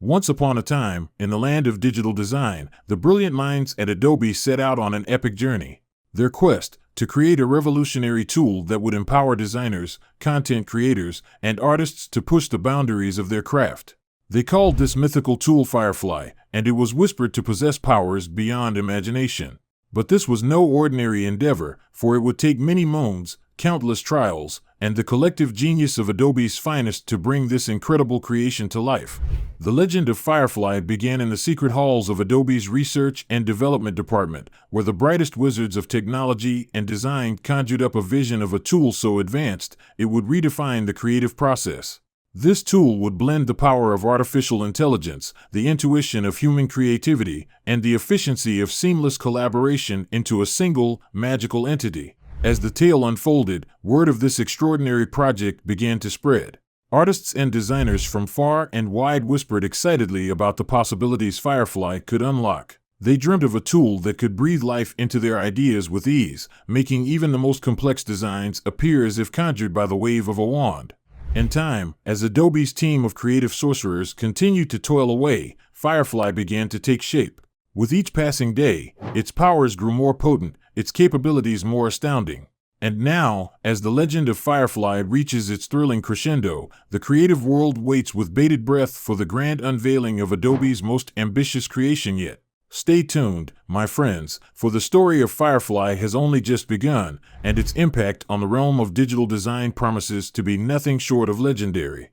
Once upon a time, in the land of digital design, the brilliant minds at Adobe set out on an epic journey. Their quest, to create a revolutionary tool that would empower designers, content creators, and artists to push the boundaries of their craft. They called this mythical tool Firefly, and it was whispered to possess powers beyond imagination. But this was no ordinary endeavor, for it would take many moons, countless trials, and the collective genius of Adobe's finest to bring this incredible creation to life. The legend of Firefly began in the secret halls of Adobe's research and development department, where the brightest wizards of technology and design conjured up a vision of a tool so advanced it would redefine the creative process. This tool would blend the power of artificial intelligence, the intuition of human creativity, and the efficiency of seamless collaboration into a single, magical entity. As the tale unfolded, word of this extraordinary project began to spread. Artists and designers from far and wide whispered excitedly about the possibilities Firefly could unlock. They dreamt of a tool that could breathe life into their ideas with ease, making even the most complex designs appear as if conjured by the wave of a wand. In time, as Adobe's team of creative sorcerers continued to toil away, Firefly began to take shape. With each passing day, its powers grew more potent, its capabilities more astounding. And now, as the legend of Firefly reaches its thrilling crescendo, the creative world waits with bated breath for the grand unveiling of Adobe's most ambitious creation yet. Stay tuned, my friends, for the story of Firefly has only just begun, and its impact on the realm of digital design promises to be nothing short of legendary.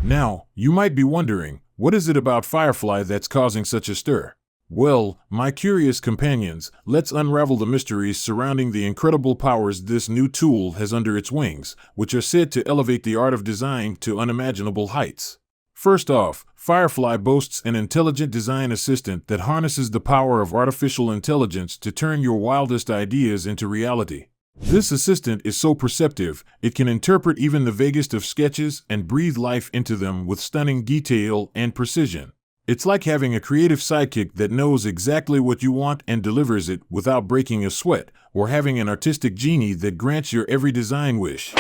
Now, you might be wondering, what is it about Firefly that's causing such a stir? Well, my curious companions, let's unravel the mysteries surrounding the incredible powers this new tool has under its wings, which are said to elevate the art of design to unimaginable heights. First off, Firefly boasts an intelligent design assistant that harnesses the power of artificial intelligence to turn your wildest ideas into reality. This assistant is so perceptive, it can interpret even the vaguest of sketches and breathe life into them with stunning detail and precision. It's like having a creative sidekick that knows exactly what you want and delivers it without breaking a sweat, or having an artistic genie that grants your every design wish.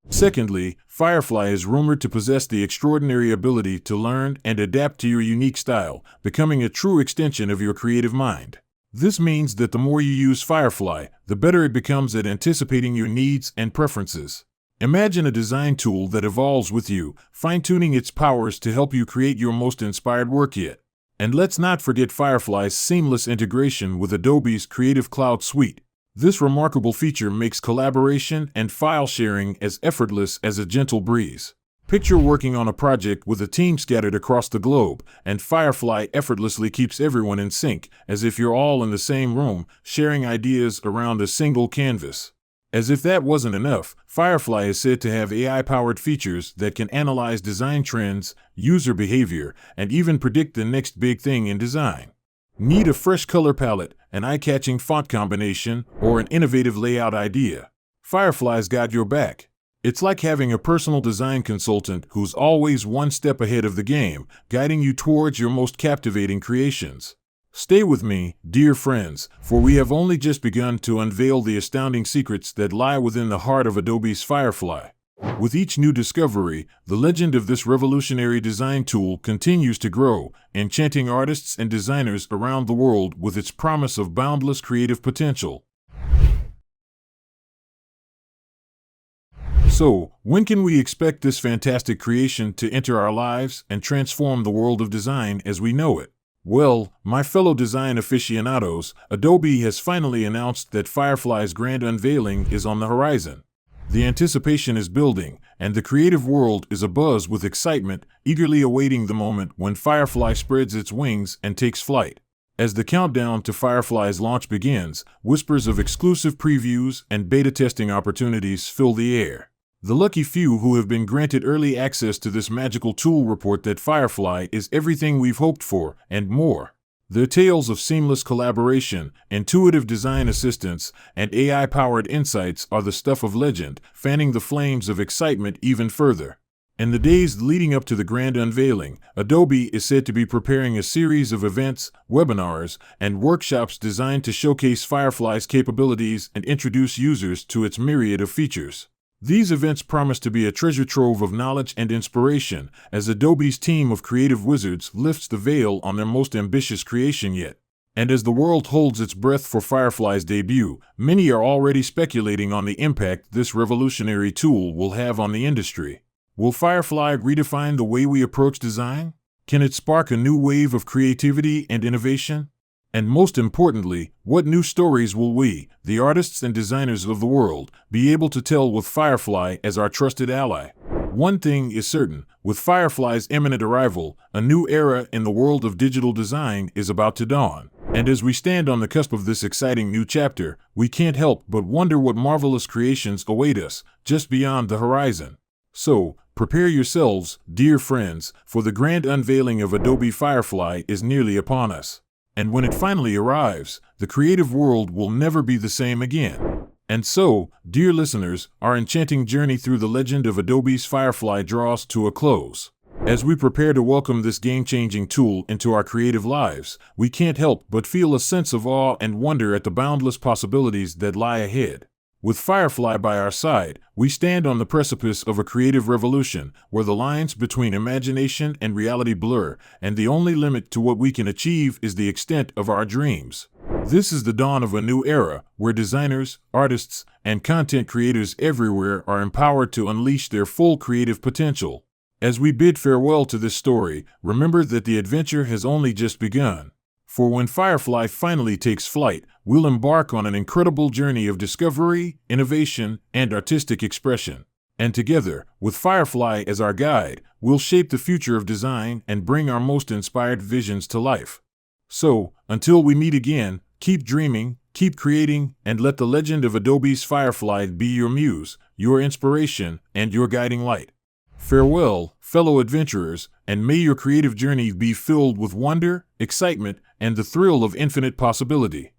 Secondly, Firefly is rumored to possess the extraordinary ability to learn and adapt to your unique style, becoming a true extension of your creative mind. This means that the more you use Firefly, the better it becomes at anticipating your needs and preferences. Imagine a design tool that evolves with you, fine-tuning its powers to help you create your most inspired work yet. And let's not forget Firefly's seamless integration with Adobe's Creative Cloud suite. This remarkable feature makes collaboration and file sharing as effortless as a gentle breeze. Picture working on a project with a team scattered across the globe, and Firefly effortlessly keeps everyone in sync, as if you're all in the same room, sharing ideas around a single canvas. As if that wasn't enough, Firefly is said to have AI-powered features that can analyze design trends, user behavior, and even predict the next big thing in design. Need a fresh color palette, an eye-catching font combination, or an innovative layout idea? Firefly's got your back. It's like having a personal design consultant who's always one step ahead of the game, guiding you towards your most captivating creations. Stay with me, dear friends, for we have only just begun to unveil the astounding secrets that lie within the heart of Adobe's Firefly. With each new discovery, the legend of this revolutionary design tool continues to grow, enchanting artists and designers around the world with its promise of boundless creative potential. So, when can we expect this fantastic creation to enter our lives and transform the world of design as we know it? Well, my fellow design aficionados, Adobe has finally announced that Firefly's grand unveiling is on the horizon. The anticipation is building, and the creative world is abuzz with excitement, eagerly awaiting the moment when Firefly spreads its wings and takes flight. As the countdown to Firefly's launch begins, whispers of exclusive previews and beta testing opportunities fill the air. The lucky few who have been granted early access to this magical tool report that Firefly is everything we've hoped for, and more. Their tales of seamless collaboration, intuitive design assistance, and AI-powered insights are the stuff of legend, fanning the flames of excitement even further. In the days leading up to the grand unveiling, Adobe is said to be preparing a series of events, webinars, and workshops designed to showcase Firefly's capabilities and introduce users to its myriad of features. These events promise to be a treasure trove of knowledge and inspiration as Adobe's team of creative wizards lifts the veil on their most ambitious creation yet. And as the world holds its breath for Firefly's debut, many are already speculating on the impact this revolutionary tool will have on the industry. Will Firefly redefine the way we approach design? Can it spark a new wave of creativity and innovation? And most importantly, what new stories will we, the artists and designers of the world, be able to tell with Firefly as our trusted ally? One thing is certain, with Firefly's imminent arrival, a new era in the world of digital design is about to dawn. And as we stand on the cusp of this exciting new chapter, we can't help but wonder what marvelous creations await us just beyond the horizon. So, prepare yourselves, dear friends, for the grand unveiling of Adobe Firefly is nearly upon us. And when it finally arrives, the creative world will never be the same again. And so, dear listeners, our enchanting journey through the legend of Adobe's Firefly draws to a close. As we prepare to welcome this game-changing tool into our creative lives, we can't help but feel a sense of awe and wonder at the boundless possibilities that lie ahead. With Firefly by our side, we stand on the precipice of a creative revolution where the lines between imagination and reality blur, and the only limit to what we can achieve is the extent of our dreams. This is the dawn of a new era where designers, artists, and content creators everywhere are empowered to unleash their full creative potential. As we bid farewell to this story, remember that the adventure has only just begun. For when Firefly finally takes flight, we'll embark on an incredible journey of discovery, innovation, and artistic expression. And together, with Firefly as our guide, we'll shape the future of design and bring our most inspired visions to life. So, until we meet again, keep dreaming, keep creating, and let the legend of Adobe's Firefly be your muse, your inspiration, and your guiding light. Farewell, fellow adventurers, and may your creative journey be filled with wonder, excitement, and the thrill of infinite possibility.